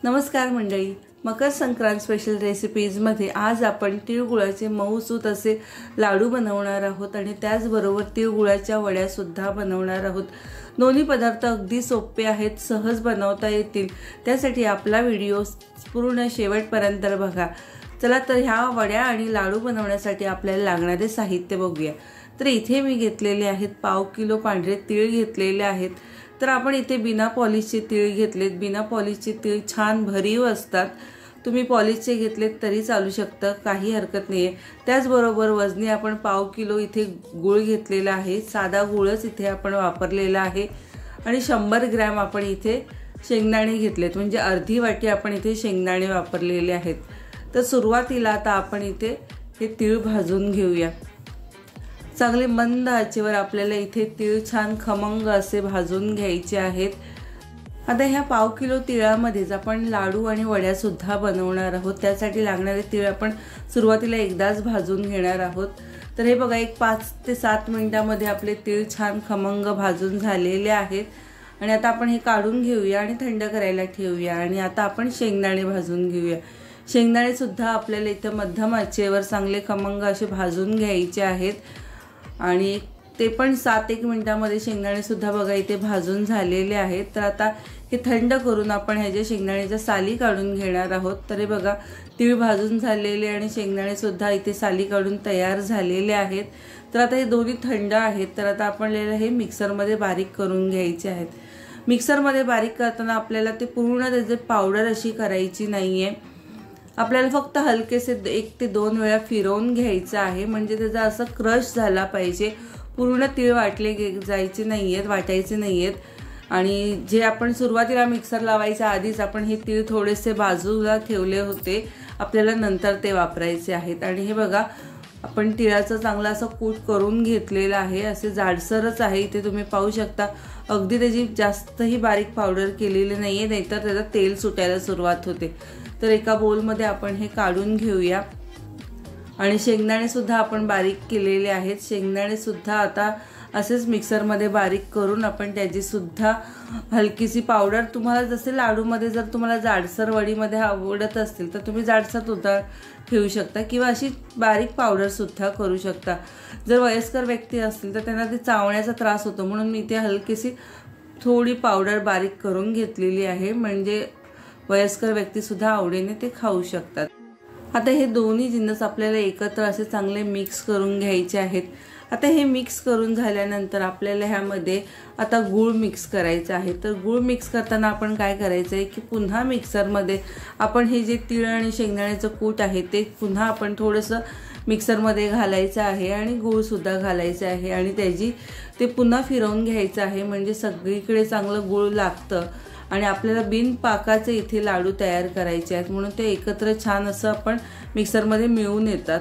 नमस्कार मंडळी, मकर संक्रांत स्पेशल रेसिपीजमध्ये आज आपण तिळगुळाचे मऊसूत असे लाडू बनवणार आहोत आणि त्याचबरोबर तिळगुळाच्या वड्यासुद्धा बनवणार आहोत। दोन्ही पदार्थ अगदी सोपे आहेत, सहज बनवता येतील। त्यासाठी आपला व्हिडिओ पूर्ण शेवटपर्यंत बघा। चला तर ह्या वड्या आणि लाडू बनवण्यासाठी आपल्याला लागणारे साहित्य बघूया। तर इथे मी घेतलेले आहेत पाव किलो पांढरे तीळ घेतलेले आहेत। तर आपण इथे बिना पॉलिशचे तीळ घेतलेत। बिना पॉलिशचे तीळ छान भरीव असतात, तुम्ही पॉलिशचे घेतलेत तरी चालू शकतं, काही हरकत नाहीये। त्याचबरोबर वजनी आपण पाव किलो इथे गूळ घेतलेला आहे, साधा गूळच इथे आपण वापरलेला आहे। आणि 100 ग्रॅम आपण इथे शेंगदाणे घेतलेत, म्हणजे अर्धी वाटी आपण इथे शेंगदाणे वापरलेले आहेत। तर सुरुवातीला आता आपण इथे हे तीळ भाजून घेऊया। चांगले मंद आचेवर आपल्याला इथे तीळ छान खमंग असे भाजून घ्यायचे आहेत। आता ह्या पाव किलो तिळामध्येच आपण लाडू आणि वड्या सुद्धा बनवणार आहोत। त्यासाठी लागणारे तीळ आपण सुरुवातीला एकदाच भाजून घेणार आहोत। तर हे बघा, एक 5 ते 7 मिनिटांमध्ये आपले तीळ छान खमंग भाजून झालेले आहेत। आणि आता आपण हे काढून घेऊया आणि थंड करायला ठेवूया। आणि आता आपण शेंगदाणे भाजून घेऊया। शेंगदाणे सुद्धा आपल्याला इथे मध्यम आचेवर चांगले खमंग असे भाजून घ्यायचे आहेत। आणि ते पण 7-1 मिनिटांमध्ये शेंगदाणे सुद्धा बघा इथे भाजून झालेले आहेत। तर आता हे थंड करून आपण ह्याच्या शेंगदाण्याच्या साली काढून घेणार आहोत। तर हे बघा, तीळ भाजून झालेले आणि शेंगदाणे सुद्धा इथे साली काढून तयार झालेले आहेत। तर आता हे दोन्ही थंड आहेत। तर आता आपल्याला हे मिक्सरमध्ये बारीक करून घ्यायचे आहेत। मिक्सरमध्ये बारीक करताना आपल्याला ते पूर्ण त्याचे पावडर अशी करायची नाहीये, आपल्याला फक्त हलकेसे 1 ते 2 वेळा फिरवून घ्यायचं आहे, म्हणजे त्याचा असं क्रश झाला पाहिजे। पूर्ण तीळ वाटले जायचे नाहीयेत, वाटायचे नाहीयेत। आणि जे आपण सुरुवातीला मिक्सर लावायच्या आधीच आपण हे तीळ थोडेसे बाजूला ठेवले होते, आपल्याला नंतर ते वापरायचे आहेत। आणि हे बघा, आपण तिळाचं चांगलं असं कूट करून घेतलेलं आहे, असे जाडसरच आहे। इथे तुम्ही पाहू शकता, अगदी त्याची जास्तही बारीक पावडर केलेली नाहीये, नाहीतर त्याला तेल सुटायला सुरुवात होते। तर एका बोलमध्ये आपण हे काढून घेऊया। आणि शेंगदाणे सुद्धा आपण बारीक केलेले आहेत। शेंगदाणे सुद्धा आता असेच मिक्सरमध्ये बारीक करून आपण त्याची सुद्धा हलकीशी पावडर, तुम्हाला जसे लाडूमध्ये जर तुम्हाला जाडसर वडीमध्ये आवडत असतील तर तुम्ही जाडसर सुद्धा ठेवू शकता, किंवा अशी बारीक पावडर सुद्धा करू शकता। जर वयस्कर व्यक्ती असतील तर त्यांना ते चावण्याचा त्रास होतो, म्हणून मी इथे हलकीशी थोडी पावडर बारीक करून घेतलेली आहे, म्हणजे वयस्कर व्यक्ती सुद्धा आवडीने ते खाऊ शकतात। आता हे दोन्ही जिन्नस आपल्याला एकत्र असे चांगले मिक्स करून घ्यायचे आहेत। आता हे मिक्स करून झाल्यानंतर आपल्याला ह्यामध्ये आता गूळ मिक्स करायचं आहे। तर गूळ मिक्स करताना आपण काय करायचं आहे की पुन्हा मिक्सरमध्ये आपण हे जे तीळ आणि शेंगदाण्याचं कूट आहे ते पुन्हा आपण थोडंसं मिक्सरमध्ये घालायचं आहे आणि गूळसुद्धा घालायचं आहे। आणि त्याची ते पुन्हा फिरवून घ्यायचं आहे, म्हणजे सगळीकडे चांगलं गूळ लागतं। आणि आपल्याला बिन पाकाचे इथे लाडू तयार करायचे आहेत, म्हणून ते एकत्र छान असं आपण मिक्सरमध्ये मिळून येतात।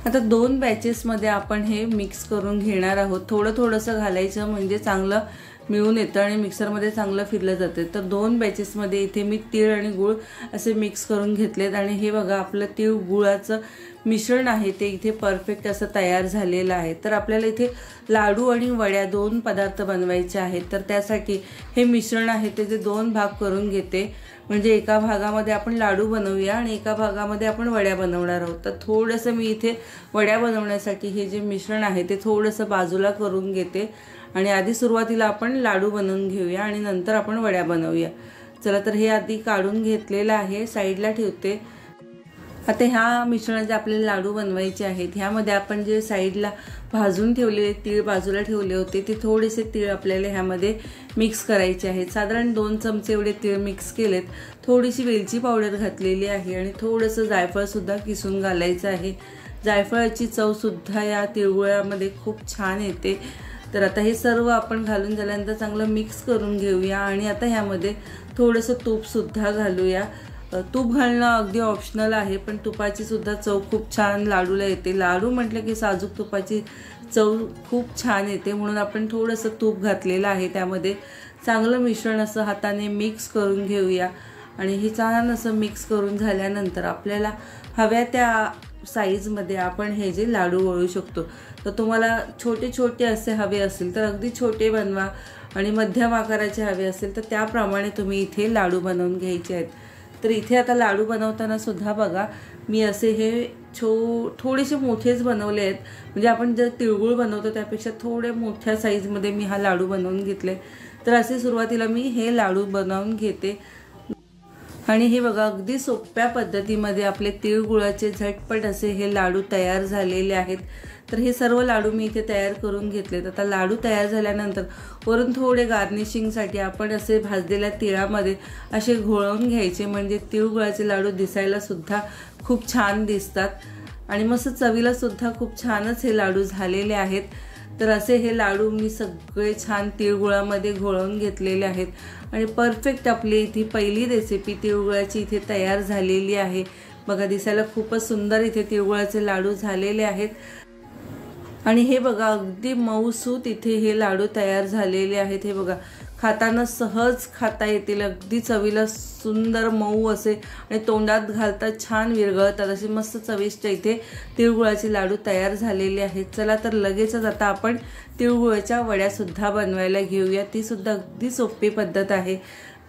आता 2 बॅचेसमध्ये आपण हे मिक्स करून घेणार आहोत। थोडंसं घालायचं, म्हणजे चांगलं मिळून येतं आणि मिक्सरमध्ये चांगलं फिरलं जाते। तर 2 बॅचेसमध्ये इथे मी तीळ आणि गूळ असे मिक्स करून घेतलेत। आणि हे बघा, आपलं तीळ गुळाचं मिश्रण आहे ते इथे परफेक्ट असं तयार झालेलं आहे। तर आपल्याला इथे लाडू आणि वड्या 2 पदार्थ बनवायचे आहेत। तर त्यासाठी हे मिश्रण आहे त्याचे 2 भाग करून घेते, म्हणजे एका भागामध्ये आपण लाडू बनवूया आणि एका भागामध्ये आपण वड्या बनवणार आहोत। तर थोडंसं मी इथे वड्या बनवण्यासाठी हे जे मिश्रण आहे ते थोडंसं बाजूला करून घेते। आणि आधी सुरुवातीला आपण लाडू बनवून घेऊया आणि नंतर आपण वड्या बनवूया। चला, तर हे आधी काढून घेतलेलं आहे, साईडला ठेवते। आता ह्या मिश्रणाचे आपल्याला लाडू बनवायचे आहेत। ह्यामध्ये आपण जे साईडला भाजून ठेवलेले तीळ बाजूला ठेवले होते ते थोडेसे तीळ आपल्याला ह्यामध्ये मिक्स करायचे आहेत। साधारण 2 चमचे एवढे तीळ मिक्स केलेत। थोडीशी वेलची पावडर घातलेली आहे आणि थोडंसं जायफळसुद्धा किसून घालायचं आहे। जायफळाची चवसुद्धा या तिळगुळामध्ये खूप छान येते। तर आता हे सर्व आपण घालून झाल्यानंतर चांगलं मिक्स करून घेऊया। आणि आता ह्यामध्ये थोडंसं तूपसुद्धा घालूया। तूप घालणं अगदी ऑप्शनल आहे, पण तुपाची सुद्धा चव खूप छान लाडूला येते। लाडू म्हटलं की साजूक तुपाची चव खूप छान येते, म्हणून आपण थोडंसं तूप घातलेलं आहे त्यामध्ये। चांगलं मिश्रण असं हाताने मिक्स करून घेऊया। आणि हे छान असं मिक्स करून झाल्यानंतर आपल्याला हव्या त्या साईजमध्ये आपण हे जे लाडू वळू शकतो। तर तुम्हाला छोटे छोटे असे हवे असतील तर अगदी छोटे बनवा, आणि मध्यम आकाराचे हवे असेल तर त्याप्रमाणे तुम्ही इथे लाडू बनवून घ्यायचे आहेत। तर इथे आता लाडू बनवताना सुद्धा बघा मी असे हे थोडेसे मोठेच बनवले आहेत, म्हणजे आपण जर तिळगुळ बनवतो त्यापेक्षा थोडे मोठ्या साईजमध्ये मी हा लाडू बनवून घेतले। तर असे सुरुवातीला मी हे लाडू बनवून घेते आणि हे बघा अगदी सोप्या पद्धतीमध्ये आपले तिळगुळाचे झटपट असे हे लाडू तयार झालेले आहेत। तर हे सर्व लाडू मी इथे तयार करून घेतलेत। आता लाडू तयार झाल्यानंतर वरून थोडे गार्निशिंगसाठी आपण असे भाजलेल्या तिळामध्ये असे घोळवून घ्यायचे, म्हणजे तिळगुळाचे लाडू दिसायला सुद्धा खूप छान दिसतात आणि मस्त चवीला सुद्धा खूप छानच हे लाडू झालेले आहेत। तर असे हे लाडू मी सगळे छान तिळगुळामध्ये घोळवून घेतलेले आहेत आणि परफेक्ट आपली इथे पहिली रेसिपी तिळगुळाची इथे तयार झालेली आहे। बघा दिसायला खूपच सुंदर इथे तिळगुळाचे लाडू झालेले आहेत आणि हे बघा अगदी मऊसूत इथे हे लाडू तयार झालेले आहेत। हे बघा खाताना सहज खाता येतील, अगदी चवीला सुंदर मऊ असे आणि तोंडात घालता छान विरघळतात असे मस्त चविष्ट इथे तिळगुळाचे लाडू तयार झालेले आहेत। चला तर लगेचच आता आपण तिळगुळाच्या वड्या सुद्धा बनवायला घेऊया। ती सुद्धा अगदी सोपी पद्धत आहे।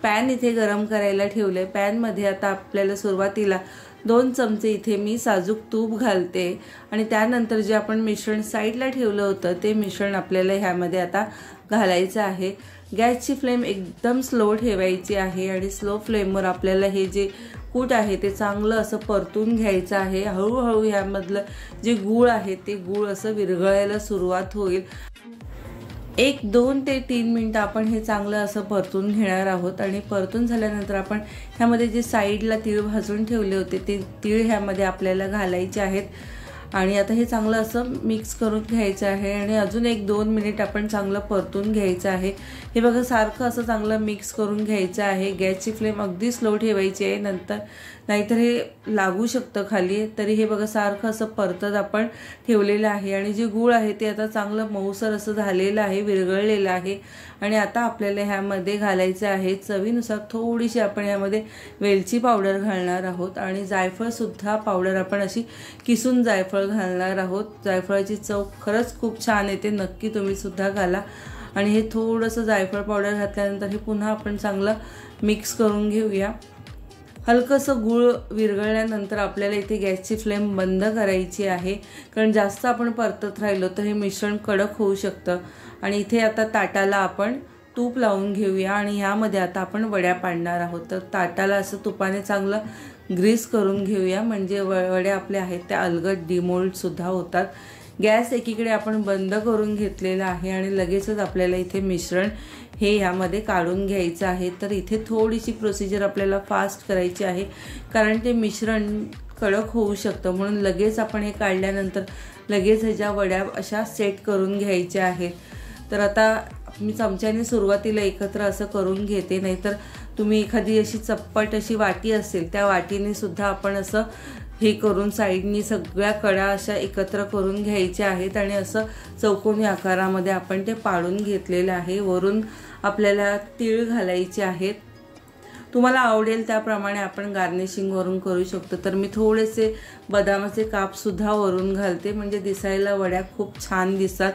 पॅन इथे गरम करायला ठेवले। पॅनमध्ये आता आपल्याला सुरुवातीला 2 चमचे इथे मी साजूक तूप घालते आणि त्यानंतर जे आपण मिश्रण साईडला ठेवलं होतं ते मिश्रण आपल्याला ह्यामध्ये आता घालायचं आहे। गॅसची फ्लेम एकदम स्लो ठेवायची आहे आणि स्लो फ्लेमवर आपल्याला हे जे कूट आहे ते चांगलं असं परतून घ्यायचं आहे। हळूहळू ह्यामधलं जे गूळ आहे ते गूळ असं विरघळायला सुरुवात होईल। 1-2 ते 3 मिनिटं आपण हे चांगलं असं परतून घेणार आहोत आणि परतून झाल्यानंतर आपण ह्यामध्ये जे साईडला तीळ भाजून ठेवले होते ते तीळ ह्यामध्ये आपल्याला घालायचे आहेत आणि आता हे चांगलं असं मिक्स करून घ्यायचं आहे आणि अजून 1-2 मिनिट आपण चांगलं परतून घ्यायचं आहे। हे बघा सारखं असं चांगलं मिक्स करून घ्यायचं आहे। गॅसची फ्लेम अगदी स्लो ठेवायची आहे, नाहीतर हे लागू शकतं खाली। तरी हे बघा सारखं असं परतत आपण ठेवलेलं आहे आणि जे गूळ आहे ते आता चांगलं मऊसर असं झालेलं आहे, विरघळलेलं आहे आणि आता आपल्याला ह्यामध्ये घालायचं आहे चवीनुसार थोडीशी आपण ह्यामध्ये वेलची पावडर घालणार आहोत आणि जायफळ सुद्धा पावडर आपण अशी किसून जायफळ घालणार आहोत। जायफळाची चव खरंच खूप छान येते, नक्की तुम्ही सुद्धा घाला आणि हे थोडंसं जायफळ पावडर घातल्यानंतर हे पुन्हा आपण चांगलं मिक्स करून घेऊया। हलकंसं गूळ विरघळल्यानंतर आपल्याला इथे गॅसची फ्लेम बंद करायची आहे, कारण जास्त आपण परतत राहिलो तर हे मिश्रण कडक होऊ शकतं आणि इथे आता ताटाला आपण तूप लावून घेऊया आणि ह्यामध्ये आता आपण वड्या पाडणार आहोत। तर ताटाला असं तुपाने चांगलं ग्रीस करून घेऊया, म्हणजे वड्या आपल्या आहेत त्या अलगद डिमोल्ड सुद्धा होतात। गॅस एकीकडे आपण बंद करून घेतलेला आहे आणि लगेचच आपल्याला इथे मिश्रण हे यामध्ये काढून घ्यायचं आहे। तर इथे थोडीशी प्रोसिजर आपल्याला फास्ट करायची आहे, कारण ते मिश्रण कडक होऊ शकतं, म्हणून लगेच आपण हे काढल्यानंतर लगेच ह्याच्या वड्या अशा सेट करून घ्यायच्या आहेत। तर आता मी चमच्याने सुरुवातीला एकत्र असं करून घेते, नाहीतर तुम्ही एखादी अशी चप्पट अशी वाटी असेल त्या वाटीने सुद्धा आपण असं हे करून साईडनी सगळ्या कडा अशा एकत्र करून घ्यायच्या आहेत आणि असं चौकोनी आकारामध्ये आपण ते पाडून घेतलेलं आहे। वरून आपल्याला तीळ घालायचे आहेत, तुम्हाला आवडेल त्याप्रमाणे आपण गार्निशिंग वरून करू शकतो। तर मी थोडेसे बदामाचे काप सुद्धा वरून घालते, म्हणजे दिसायला वड्या खूप छान दिसतात।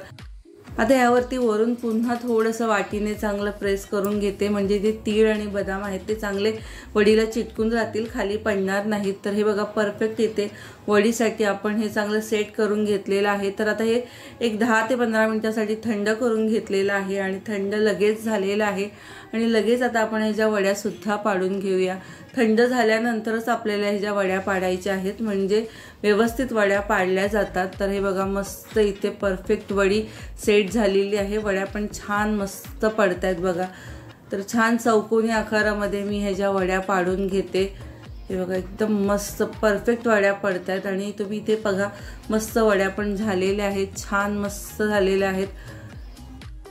आता यावरती वरून पुन्हा थोडंसं वाटीने चांगलं प्रेस करून घेते, म्हणजे जे तीळ आणि बदाम आहेत ते चांगले वडीला चिटकून राहतील, खाली पडणार नाहीत। तर हे बघा परफेक्ट येते वडीसाठी आपण हे चांगलं सेट करून घेतलेलं आहे। तर आता हे एक 10 ते 15 मिनिटासाठी थंड करून घेतलेलं आहे आणि थंड लगेच झालेलं आहे आणि लगेच आता आपण ह्याच्या वड्या सुद्धा पाडून घेऊया। थंड झाल्यानंतरच आपल्याला ह्याच्या वड्या पाडायच्या आहेत, म्हणजे व्यवस्थित वड्या पाडल्या जातात। तर हे बघा मस्त इथे परफेक्ट वडी सेट झालेली आहे, वड्या पण छान मस्त पडतायत बघा। तर छान चौकोनी आकारामध्ये मी ह्याच्या वड्या पाडून घेते। हे बघा एकदम मस्त परफेक्ट वड्या पडतायत आणि तुम्ही इथे बघा मस्त वड्या पण झालेल्या आहेत, छान मस्त झालेल्या आहेत।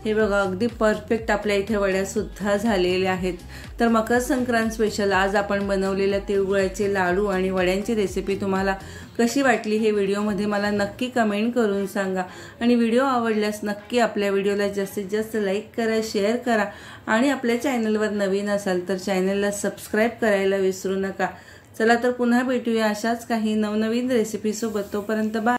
हे बघा अगदी परफेक्ट आपल्या इथे वड्या सुद्धा झालेल्या आहेत। तर मकर संक्रांत स्पेशल आज आपण बनवलेल्या तिळगुळाचे लाडू आणि वड्यांची रेसिपी तुम्हाला कशी वाटली हे व्हिडिओमध्ये मला नक्की कमेंट करून सांगा आणि व्हिडिओ आवडल्यास नक्की आपल्या व्हिडिओला जास्तीत जास्त लाईक करा, शेअर करा आणि आपल्या चॅनलवर नवीन असाल तर चॅनलला सबस्क्राईब करायला विसरू नका। चला तर पुन्हा भेटूया अशाच काही नवनवीन रेसिपीसोबत, तोपर्यंत बाय।